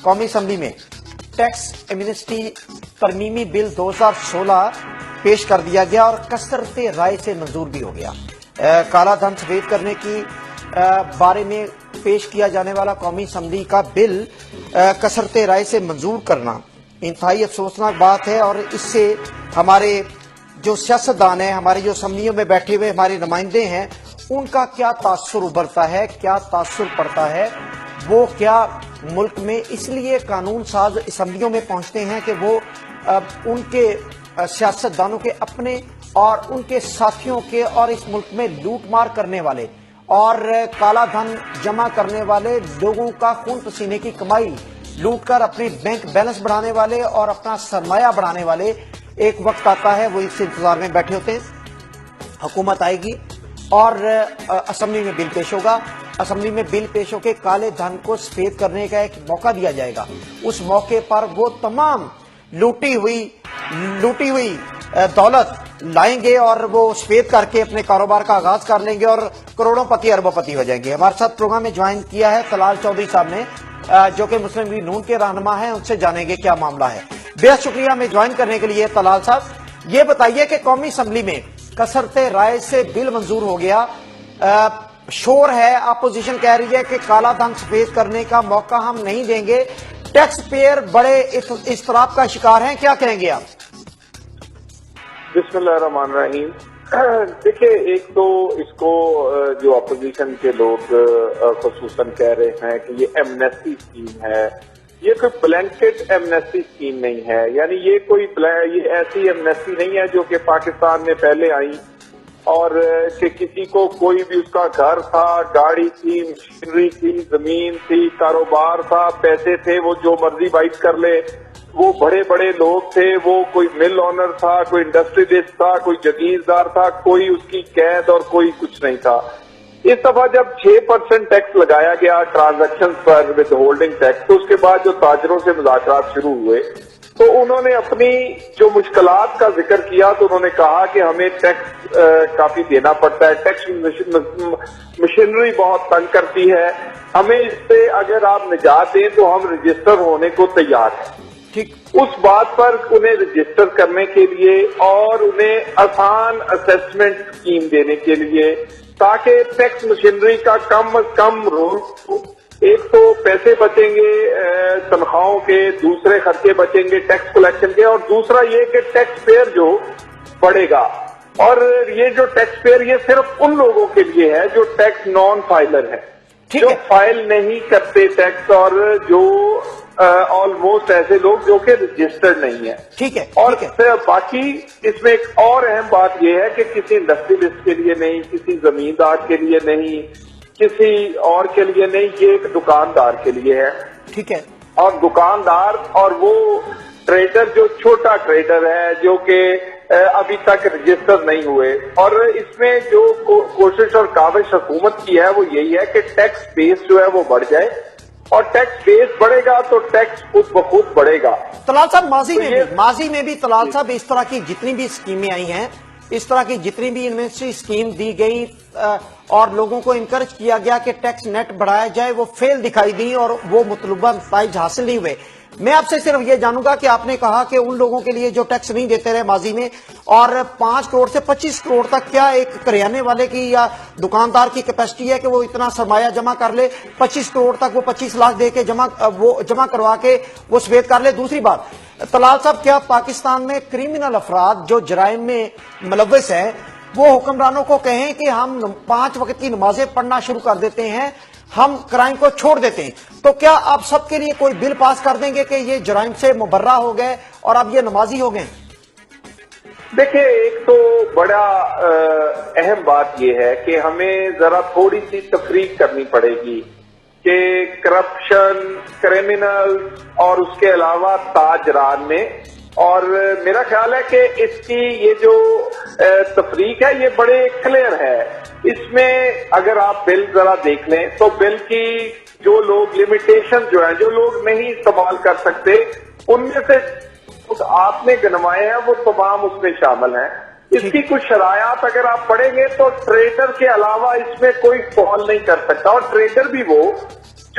قومی اسمبلی میں tax Amnesty ترمیمی بل 2016 پیش کر دیا گیا اور کثرت رائے سے منظور بھی ہو گیا۔ کالا دھن سفید کرنے کی بارے میں پیش کیا جانے والا قومی اسمبلی کا بل کثرت رائے سے منظور کرنا انتہائی افسوسناک بات ہے، اور اس سے ہمارے جو سیاستدان ہیں، ہمارے جو اسمبلیوں میں بیٹھے ہوئے ہمارے نمائندے ہیں، ان کا کیا تاثر ابھرتا ہے، کیا تاثر پڑتا ہے، وہ کیا ملک میں اس لیے قانون ساز اسمبلیوں میں پہنچتے ہیں کہ وہ ان کے سیاستدانوں کے اپنے اور ان کے ساتھیوں کے اور اس ملک میں لوٹ مار کرنے والے اور کالا دھن جمع کرنے والے لوگوں کا خون پسینے کی کمائی لوٹ کر اپنے بینک بیلنس بڑھانے والے اور اپنا سرمایہ بڑھانے والے ایک وقت آتا ہے وہ اس انتظار میں بیٹھے ہوتے ہیں، حکومت آئے گی اور اسمبلی میں بل پیش ہوگا، اسمبلی میں بل پیش ہو کے کالے دھن کو سفید کرنے کا ایک موقع دیا جائے گا۔ اس موقع پر وہ تمام لوٹی ہوئی دولت لائیں گے اور وہ سفید کر کے اپنے کاروبار کا آغاز کر لیں گے اور کروڑوں پتی اربوں پتی ہو جائیں گے۔ ہمارے ساتھ پروگرام میں جوائن کیا ہے طلال چودھری صاحب نے، جو کہ مسلم لیگ نون کے رہنما ہیں، ان سے جانیں گے کیا معاملہ ہے۔ بہت شکریہ ہمیں جوائن کرنے کے لیے طلال صاحب۔ یہ بتائیے کہ قومی اسمبلی میں کثرت رائے سے بل منظور ہو گیا، شور ہے، اپوزیشن کہہ رہی ہے کہ کالا دھن سفید کرنے کا موقع ہم نہیں دیں گے، ٹیکس پیئر بڑے اضطراب کا شکار ہیں، کیا کہیں گے آپ؟ بسم اللہ الرحمن الرحیم۔ دیکھیں، ایک تو اس کو جو اپوزیشن کے لوگ خصوصاً کہہ رہے ہیں کہ یہ ایمنیسٹی اسکیم ہے، یہ کوئی بلینکٹ ایمنیسٹی اسکیم نہیں ہے، یعنی یہ ایسی ایمنیسٹی نہیں ہے جو کہ پاکستان میں پہلے آئی اور کہ کسی کو کوئی بھی اس کا گھر تھا، گاڑی تھی، مشینری تھی، زمین تھی، کاروبار تھا، پیسے تھے، وہ جو مرضی بائٹ کر لے، وہ بڑے بڑے لوگ تھے، وہ کوئی مل آنر تھا، کوئی انڈسٹریلسٹ تھا، کوئی جگیردار تھا، کوئی اس کی قید اور کوئی کچھ نہیں تھا۔ اس دفعہ جب 6% ٹیکس لگایا گیا ٹرانزیکشن پر ود ہولڈنگ ٹیکس، تو اس کے بعد جو تاجروں سے مذاکرات شروع ہوئے تو انہوں نے اپنی جو مشکلات کا ذکر کیا، تو انہوں نے کہا کہ ہمیں ٹیکس کافی دینا پڑتا ہے، ٹیکس مشینری بہت تنگ کرتی ہے، ہمیں اس سے اگر آپ نجات دیں تو ہم رجسٹر ہونے کو تیار ہیں۔ اس بات پر انہیں رجسٹر کرنے کے لیے اور انہیں آسان اسیسمنٹ اسکیم دینے کے لیے، تاکہ ٹیکس مشینری کا کم از کم رول، ایک تو پیسے بچیں گے تنخواہوں کے، دوسرے خرچے بچیں گے ٹیکس کلیکشن کے، اور دوسرا یہ کہ ٹیکس پیئر جو بڑھے گا۔ اور یہ جو ٹیکس پیئر یہ صرف ان لوگوں کے لیے ہے جو ٹیکس نان فائلر ہے، جو فائل نہیں کرتے ٹیکس، اور جو آلموسٹ ایسے لوگ جو کہ رجسٹرڈ نہیں ہے۔ ٹھیک ہے۔ اور باقی اس میں ایک اور اہم بات یہ ہے کہ کسی انڈسٹریلسٹ کے لیے نہیں، کسی زمیندار کے لیے نہیں، کسی اور کے لیے نہیں، یہ ایک دکاندار کے لیے ہے۔ ٹھیک ہے۔ اور دکاندار اور وہ ٹریڈر جو چھوٹا ٹریڈر ہے جو کہ ابھی تک رجسٹر نہیں ہوئے، اور اس میں جو کوشش اور کاوش حکومت کی ہے وہ یہی ہے کہ ٹیکس بیس جو ہے وہ بڑھ جائے، اور ٹیکس بیس بڑھے گا تو ٹیکس خود بخود بڑھے گا۔ طلال صاحب، ماضی میں بھی طلال صاحب اس طرح کی جتنی بھی اسکیمیں آئی ہیں، اس طرح کی جتنی بھی انویسٹری اسکیم دی گئی اور لوگوں کو انکریج کیا گیا کہ ٹیکس نیٹ بڑھایا جائے، وہ فیل دکھائی دی اور وہ مطلوبہ نتائج حاصل نہیں ہوئے۔ میں آپ سے صرف یہ جانوں گا کہ آپ نے کہا کہ ان لوگوں کے لیے جو ٹیکس نہیں دیتے رہے ماضی میں، اور 5 کروڑ سے 25 کروڑ تک، کیا ایک کریانے والے کی یا دکاندار کی کیپیسٹی ہے کہ وہ اتنا سرمایہ جمع کر لے 25 کروڑ تک، وہ 25 لاکھ دے کے جمع کروا کے وہ سفید کر لے؟ دوسری بات طلال صاحب، کیا پاکستان میں کرمنل افراد جو جرائم میں ملوث ہیں وہ حکمرانوں کو کہیں کہ ہم 5 وقت کی نمازیں پڑھنا شروع کر دیتے ہیں، ہم کرائم کو چھوڑ دیتے ہیں، تو کیا آپ سب کے لیے کوئی بل پاس کر دیں گے کہ یہ جرائم سے مبرہ ہو گئے اور اب یہ نمازی ہو گئے؟ دیکھیں، ایک تو بڑا اہم بات یہ ہے کہ ہمیں ذرا تھوڑی سی تفریق کرنی پڑے گی کہ کرپشن، کرمنل اور اس کے علاوہ تاجران میں، اور میرا خیال ہے کہ اس کی یہ جو تفریق ہے یہ بڑے کلیئر ہے۔ اس میں اگر آپ بل ذرا دیکھ لیں تو بل کی جو لوگ لمیٹیشن جو ہیں، جو لوگ نہیں استعمال کر سکتے، ان میں سے آپ نے گنوائے ہیں وہ تمام اس میں شامل ہیں۔ اس کی کچھ شرائط اگر آپ پڑھیں گے تو ٹریڈر کے علاوہ اس میں کوئی فال نہیں کر سکتا، اور ٹریڈر بھی وہ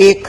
1